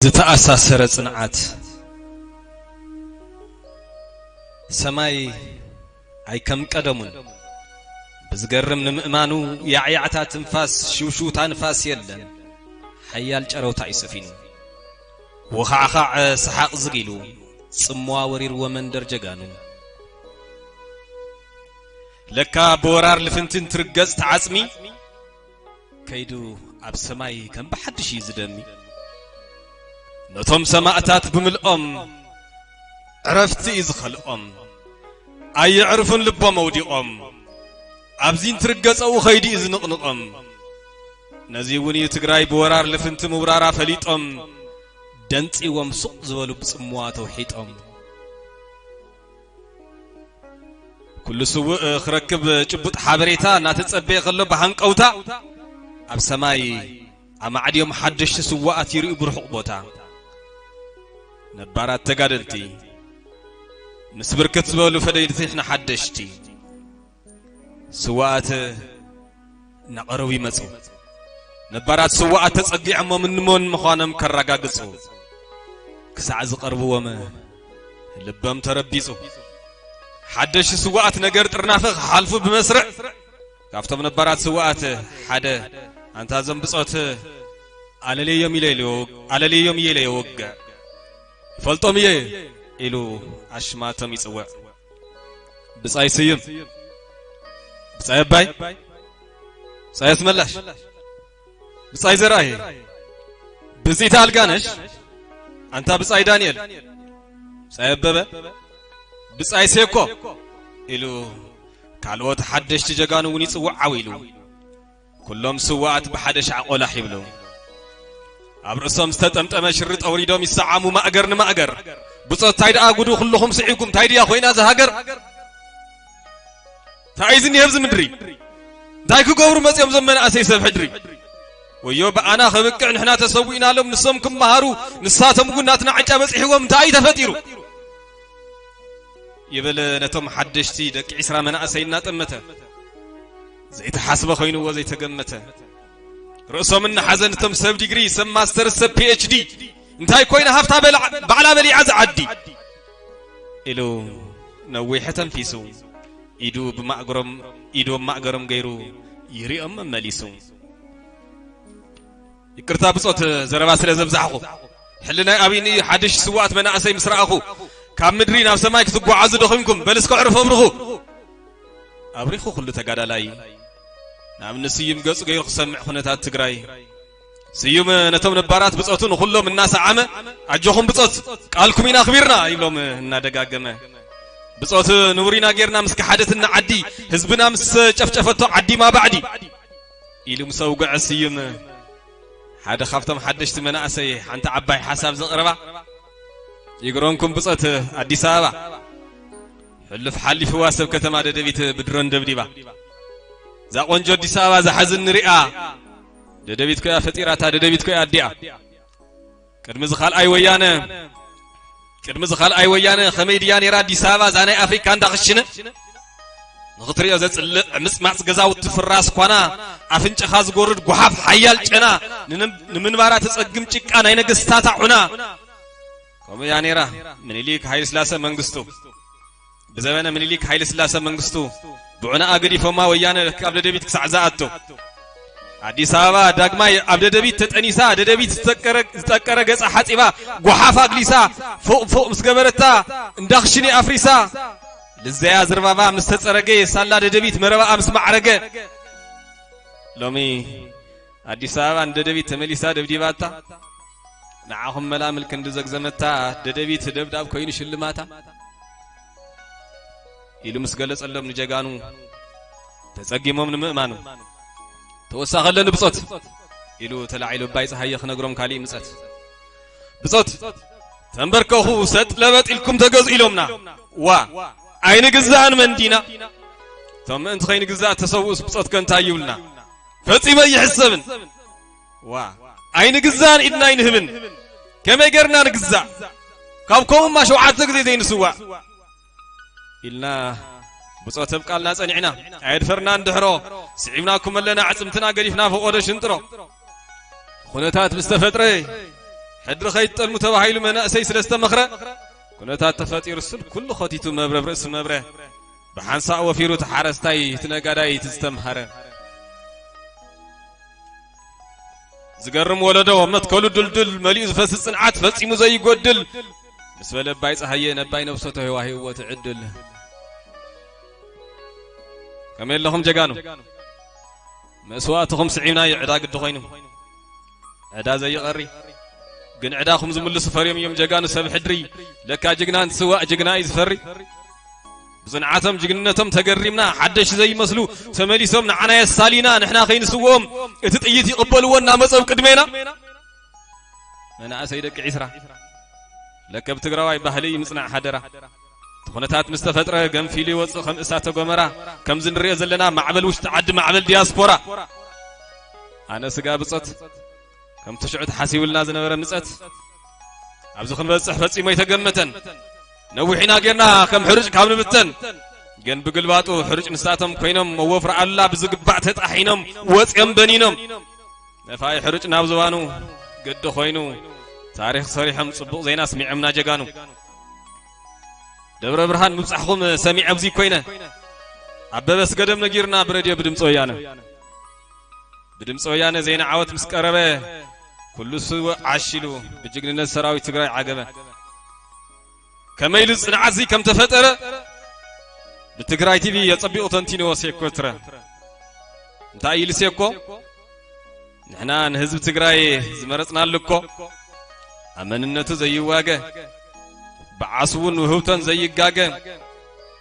ዝተኣሳሰረ ጽንዓት ሰማይ ኣይከም ቀደሙን ብዝገርም ንምእማኑ ያዕያዕታ ትንፋስ ሽውሽውታ ንፋስ የለን ሓያል ጨረውታ ይሰፊኑ ወኻዕኻዕ ሰሓቕ ዝጊሉ ጽምዋ ወሪርዎ መንደር ጀጋኑ ለካ በወራር ልፍንትን ትርገጽ ተዓጽሚ ከይዱ ኣብ ሰማይ ከም ብሓድሽ ዝደሚ ነቶም ሰማዕታት ብምልኦም ዕረፍቲ ይዝኸልኦም ኣይዕርፉን ልቦም ኣውዲቖም ኣብዚን ትርገጸው ኸይዲ ዝንቕንቖም ነዚ እውን ትግራይ በወራር ልፍንቲ ምውራራ ፈሊጦም ደንጺዎም ሱቕ ዝበሉ ብጽምዋ ተውሒጦም ኩሉ ስውእ ክረክብ ጭቡጥ ሓበሬታ እናተጸበየ ኸሎ ብሃንቀውታ ኣብ ሰማይ ኣማዕድዮም ሓደሽቲ ስዋኣት ይርእዩ ብርሑቕ ቦታ ነባራት ተጋደልቲ ምስ ብርክት ዝበሉ ፈደይትሕና ሓደሽቲ ስዋኣት ናቐረቡ ይመጹ ነባራት ስዋኣት ተጸጊዖም ምንሞን ምዃኖም ከረጋግጹ ክሳዕ ዝቐርብዎም ልቦም ተረቢጹ ሓደሽ ስዋኣት ነገር ጥርናፈ ሓልፉ ብመስርዕ ካብቶም ነባራት ስዋኣት ሓደ አንታ ዘንብጾት ኣለለዮም ኢለ ይወግዕ ፈልጦም እየ ኢሉ ኣሽማቶም ይጽውዕ ብጻይ ስዩም ብጻይ ኣባይ ብጻይ ኣስመላሽ ብጻይ ዘራይ ብጺታ ኣልጋነሽ አንታ ብጻይ ዳንኤል ብጻይ ኣበበ ብጻይ ሴኮ ኢሉ ካልኦት ሓደሽቲ ጀጋኑ እውን ይጽውዓው ኢሉ ኩሎም ስዋኣት ብሓደ ሻዕቆላሕ ይብሉ ኣብ ርእሶም ዝተጠምጠመ ሽርጥ ኣውሪዶም ይሰዓሙ ማእገር ንማእገር ብጾት ታይድኣ ጉዱ ኩልኹም ስዒብኩም ታይድያ ኮይና ዝሃገር ታይዝኒ ህብዝ ምድሪ እንታይ ክገብሩ መጽኦም ዘመናእሰይ ሰብ ሕድሪ ወዮ በኣና ኸብቅዕ ንሕና ተሰዊእናሎም ንሶም ክመሃሩ ንሳቶም ጉን ናትና ዕጫ በጺሕዎም እንታይ ተፈጢሩ ይብል ነቶም ሓደሽቲ ደቂ 20 መናእሰይ እናጠመተ ዘይተሓስበ ኮይኑዎ ዘይተገመተ ርእሶም እናሓዘንቶም ሰብ ዲግሪ ሰብ ማስተር ሰብ PhD እንታይ ኮይና ሃፍታ ባዕላ በሊዓ ዝዓዲ ኢሉ ነዊሕ ተንፊሱ ኢዶም ማእገሮም ገይሩ ይሪኦም መሊሱ ይቅርታ ብጾት ዘረባ ስለ ዘብዛሕኹ ሕልናይ ኣብይኒ ሓድሽ ስዋኣት መናእሰይ ምስ ረኣኹ ካብ ምድሪ ናብ ሰማይ ክትጓዓዙ ደኺምኩም በልስከ ዕርፎ ብርኹ ኣብሪኹ ኩሉ ተጋዳላይ ናብ ንስዩም ገጹ ገይሩ ክሰምዕ ኩነታት ትግራይ ስዩም ነቶም ነባራት ብጾቱ ንኹሎም እናሰዓመ ኣጆኹም ብጾት ቃልኩም ኢና ኽቢርና ይብሎም እናደጋገመ ብጾት ንቡሪና ጌርና ምስ ክሓደትና ዓዲ ህዝብና ምስ ጨፍጨፈቶ ዓዲ ማ ባዕዲ ኢሉ ምስ ኣውግዕ ስዩም ሓደ ካብቶም ሓደሽቲ መናእሰይ ሓንቲ ዓባይ ሓሳብ ዘቕረባ ይግሮንኩም ብጾት ኣዲስ ኣበባ ሕልፍ ሓሊፍዋ ሰብ ከተማ ደደቢት ብድሮን ደብዲባ ዛ ቆንጆ ኣዲስ ኣበባ ዝሓዝን ንሪኣ ደደቢት ኮያ ፈጢራታ ደደቢት ኮያ ኣዲኣ ቅድሚ ዝኻልኣይ ወያነ ኸመይ ድያ ነይራ ኣዲስ ኣበባ ዛ ናይ ኣፍሪካ እንዳኽሽነ ንኽትሪኦ ዘጽልእ ምጽማጽ ገዛውቲ ፍራስ ኳና ኣፍንጨኻ ዝጐርድ ጓሓፍ ሓያል ጨና ንምንባራ ተጸግም ጭቃ ናይ ነገሥታት ዑና ከምያ ነይራ ምኒልክ ሃይለ ስላሴ መንግስቱ ብዘበነ ምኒልክ ሃይለ ስላሴ መንግስቱ ብዑና ኣገዲፎማ ወያነ ኣብ ደደቢት ክሳዕ ዝኣቶ ኣዲስ ኣበባ ዳግማይ ኣብ ደደቢት ተጠኒሳ ደደቢት ዝጠቀረ ገጻ ሓጺባ ጓሓፍ ኣግሊሳ ፎቕ ምስ ገበረታ እንዳኽሽኒ ኣፍሪሳ ልዘያ ዝርባባ ምስ ተጸረገ ሳላ ደደቢት መረባኣ ምስ ማዕረገ ሎሚ ኣዲስ ኣበባ ደደቢት ተመሊሳ ደብዲባታ ንዓኹም መላምል ክንዲ ዘግዘመታ ደደቢት ደብዳብ ኮይኑ ሽልማታ ኢሉ ምስ ገለጸሎም ንጀጋኑ ተጸጊሞም ንምእማኑ ተወሳኸለን ብጾት ኢሉ ተላዒሉ ባይ ፀሃየ ክነግሮም ካልእ ምጸት ብጾት ተንበርከኹ ሰጥ ለበጥ ኢልኩም ተገዙ ኢሎምና ዋ ኣይን ግዛእን መንዲና ቶም ምእንቲ ኸይን ግዛእ ተሰውኡስ ብጾት ከንታይ ይብልና ፈጺመ ይሕሰብን ዋ ኣይን ግዛእን ኢድና ይንህብን ከመይ ገርና ንግዛእ ካብኮምማ 7 ግዜ ዘይንስዋዕ ኢልና ብጾት ተብቃልና ጸኒዕና ኣይድፈርና እንድሕሮ ስዒብናኩም ኣለና ዓጽምትና ገዲፍና ፈቆደ ሽንጥሮ ኩነታት ምስተፈጥረ حدر خيط المتباهيل منأسي سلسة مخرة كنتا تفاتير السل كل خطيتو مبرة برأس مبرة بحنساء وفيرو تحارستاي تنقاداي تستمهرة زقرم ولدو امنت كولو دلدل مليء فس الصنعات فصيمو زي يقدل مسفل باي صحيه نباي نفسته هواهي وتعدل كمل لهم جغانو مسواتهم سعينا يعدا قد خوينو عدا زي قري قن عداكم زملس فريم يوم جغانو سب حدري لكا جغنان سواء جغنا يزفري بصنعاتهم جغنتهم تقرمنا حدش زي مسلو تمليسهم نعنا يسالينا نحنا خين سوهم اتطيت يقبلونا مصب قدمينا انا سيدك عسرا لك بتقراوي بهلي مصنع حدرا تخنتات مستفتره غنفيلي وص خمسات غمرا كم زنري زلنا معبل وش تعد معبل دياسبورا انا سغا بصت كم تشعت حسيولنا زنبره مصت ابز خنبصح فصيمو يتغمتن نوحينا غيرنا كم حرج كابن بتن جن بقلباتو حرج نساتهم كوينم ووفر الله بزقبع تطحينم وصيم بنينم نفاي حرج نابزوانو قد خوينو تاريخ صريحم صبوق زينا سمعمنا جغانو دبر برهان مبصحكم سميع ابزي كوينه عببس قدم نغيرنا براديو بدمص ويانه زينا عوت مسقربه كل سو عاشلو بجغنነት سراوي تግራይ عقبه كميل صنعزي كم تفطر بتግራይ تي في يصبيو تنتينو سيكوتره انتاي لسيكو نحنا نحزب تግራይ زمرصنا لكو امننته زيواغه بعصون وهوتن زيغاغه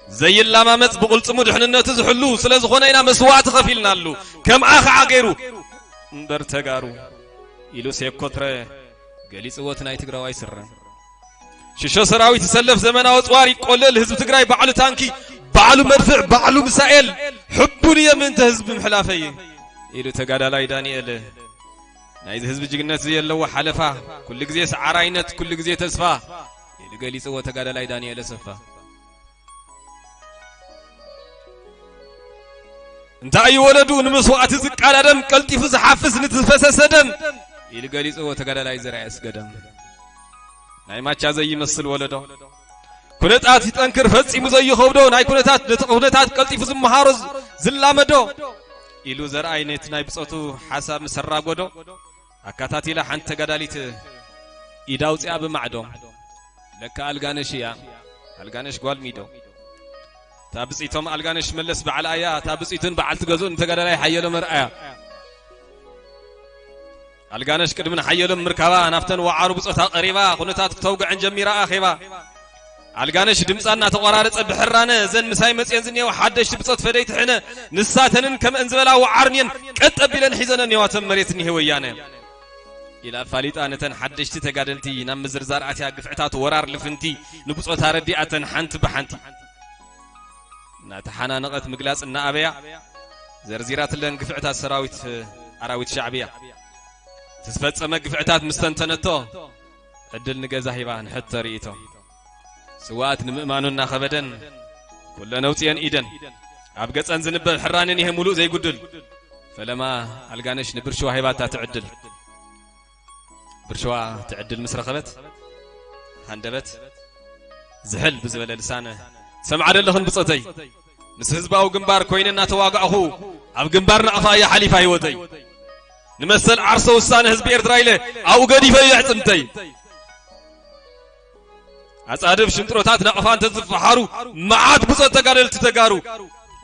زي اللامامص بقلصمو دحننته زحلو سلازخونينا مسواعت خفيلنالو كم اخ عغيرو انبر تغارو يلو سيكوتره غليص وتناي تግራዋይ سر ششو سراوي تسلف زمناو صواري قلل حزب تግራይ بعلو تانكي بعلو مدفع بعلو مسائل حبوني من حزب محلافي يلو تغادالاي دانيال نايز حزب جግነት يلو حلفا كل غزي سعراينت كل غزي تسفا يلو غليص وتغادالاي دانيال سفا انت اي ولدو نمسوات زقال ادم قلطيف زحافس نتفسسدم يلو غليص وتغادالاي زرايس قدم ناي ماچا زي يمسل ولدو كنتات يطنكر فصيمو زي يخبدو ناي كنتات قلطيف زمهارز زلامدو يلو زرعي نت ناي بصوتو حساب مسرا غدو اكاتاتي لا حنت غداليت يداوصيا بمعدو لك الغانشيا الغانش قال ميدو تابصيتهم الغانش ملس بعلايا تابصيتن بعلت غزو انت غدالاي حيلو مرعيا الغانش قدمن حيلو مركبا نافتن وعارو بصوتا قريبا كنتات توقع جميرا اخيبا الغانش دمصانا تقرارص بحرانه زن مساي مصين زنيو حدش بصوت فديت حنا نساتنن كم انزبلا وعرنين قطبيلن حيزنن يواتم مريتني هويانه الى فاليطانتن حدشت تغادلتي نام زرزار اتيا غفعتات ورار لفنتي نبصوتا ردياتن حنت بحنتي ناتحانا نقت مغلاص ان ابيا زرزيرات لن غفعتات سراويت اراويت شعبيه تتفصم غفعتات مستنتنتو ادل نغزا هيبا نحتر ريتو سوات نمئمانونا خبدن كل نوتين ايدن ابغصن زنبل حرانن يهم ملو زي غدل فلما الغانش نبرشوا هيباتا تعدل برشوا تعدل مسرخبت هندبت زحل بزبل لسانه سمع دلخن بصتي نس حزباو جنبار كويننا تواقعو اب جنبارنا افايا حليفه هيوتي نمثل عرسو وسان حزب ايرترايله او غديفه يعصمتي اصادف شنطروتات نقفان تزفحارو معات بصت تقالل تتقارو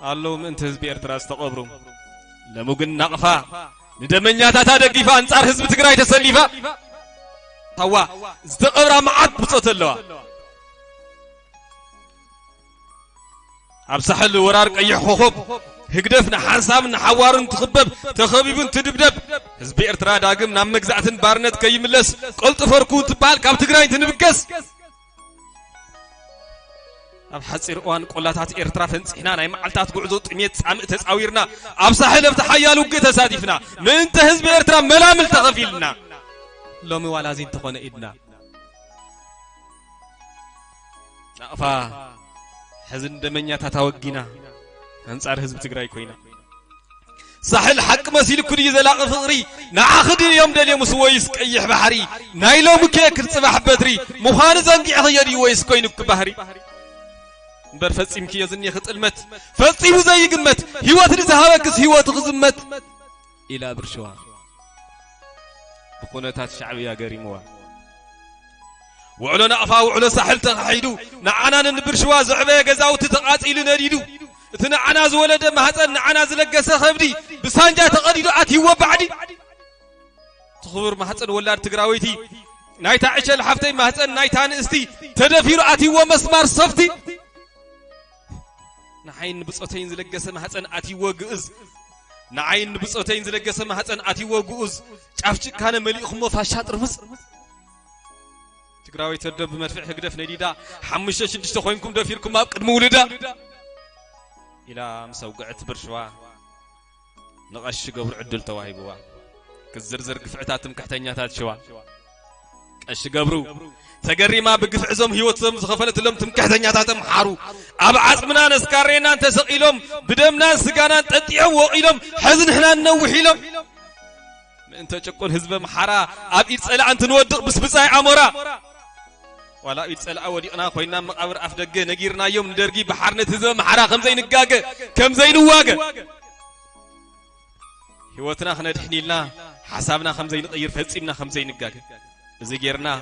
الله من حزب ايرترا استقبرو لموغن نقفا ندمنياتا تدقيفا انصار حزب تግራይ تسليفا توا استقبرا معات بصت اللوا ابسحل ورار قيح خوخب هقدفنا حسابنا حوارن تخبب تخبيبن تدبدب حزب ايرترا داغم نام مغزاتن بارنت كيملس قلط فركون تبال كاب تግራይ تنبكس اب حصير اوان قلاتات ايرترا فنصحنا ناي معلتات غعزو طميت صامت تصاويرنا اب ساحل بتحيالو تساديفنا من انت حزب ايرترا ملامل تخفيلنا لومي والازين تخونه ايدنا نقفا حزن دمنيا تتاوغينا انصار حزب تግራይ كوينا ساحل حق مسيل كل زلاق فقري نعاخد اليوم دليل مسويس كيح بحري نايلو مكيك صباح بدري مخان زنقي غيري ويس كوينك بحري برفص يمكي يزني خطلمت فصيو زي قمت هيوات نزهاكس هيوات غزمت الى برشوا بقونتات شعبيه غريموا وعلنا افا وعلى ساحل تخيدو نعنا نبرشوا زعبه غزاو تتقاصيل نريدو اتنا عناز ولد محصن عناز لقس خبدي بسانجا تقديدو اتيو بعدي تخبر محصن ولاد تግራويتي نايتا عشل حفتي محصن نايتا نستي تدفيرو اتيو مسمار صفتي نعين بصوتين زلقس محصن اتيو غز نعين بصوتين زلقس محصن اتيو غز ጫፍጭ ካነ መልእኽሞ ፋሻጥር ምስ تግራوي تدب بمدفع هقدف نديدا 5-6 خوينكم دفيركم اب قدم ولدا الى مسوقعت برشوا نقش قبر عدل تواهيبوا كزرزر قفعتات مكحتنياتات شوا قش قبرو تقريما بقفعزم هيوتهم زخفلت لهم تمكحتنياتاتم حارو اب عصمنا نسكارينا انت سقيلهم بدمنا سقانا تطيعو وقيلهم حزن احنا نوحيلهم انت تشكون حزب محرا اب يصلع انت نودق بسبصاي امورا ولا يتصلع وديقنا خوينا مقابر افدغ نغيرنا يوم ندرغي بحرنت حزب محرا كم زي نغاغ كم زي نواغ هيوتنا خندحنيلنا حسابنا كم زي نقير فصيمنا كم زي نغاغ ازي غيرنا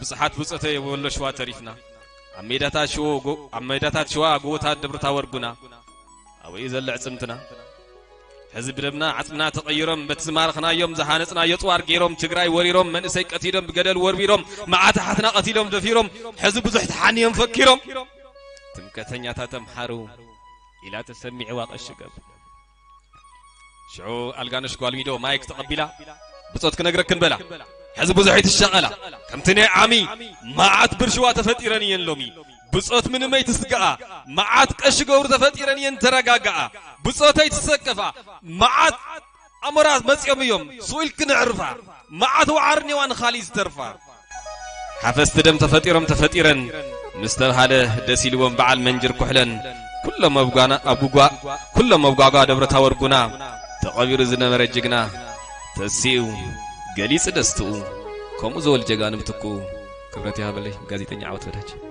بصحات بصته يولو شوا تريفنا عميداتات شو غوتا دبرتا ورغنا او يزلع صمتنا حزب دبنا عصمنا تقيرم بتزمارخنا يوم زحانصنا يطوار غيرم تግራይ ወሪሮም መንሰይ ቀቲዶም በገደል ወርቢሮም ማዓታሓትና ቀቲሎም ደፊሮም حزب ብዙሕ ተሓኒዮም ፈኪሮም ትምከተኛታተም ሓሩ ኢላ ተሰሚዕ ዋቀሽቀብ ሽዑ አልጋነሽ ጓልሚዶ ማይክ ተቀቢላ ብጾት ክነግረክን በላ حزب ብዙሕ ይተሸቀላ ከምትኔ ዓሚ ማዓት ብርሽዋ ተፈጢረን የንሎሚ بصوت من ما يتسقى معات قش قور تفتيرن ينترقاقا بصوت يتسقفا معات امراض مسيوم يوم سويل كنعرفا معات وعرني وان خالي استرفا حفظت دم تفتيرن مستبهاله دسيلوم بعل منجر كحلن كل ما بقانا ابوغا كل ما بقاغا دبرتا ورغنا تقبير زنا مرجغنا تسيو غليص دستو كوم زول جغانم تكو كبرتي هبلي غازيتني عوت وداج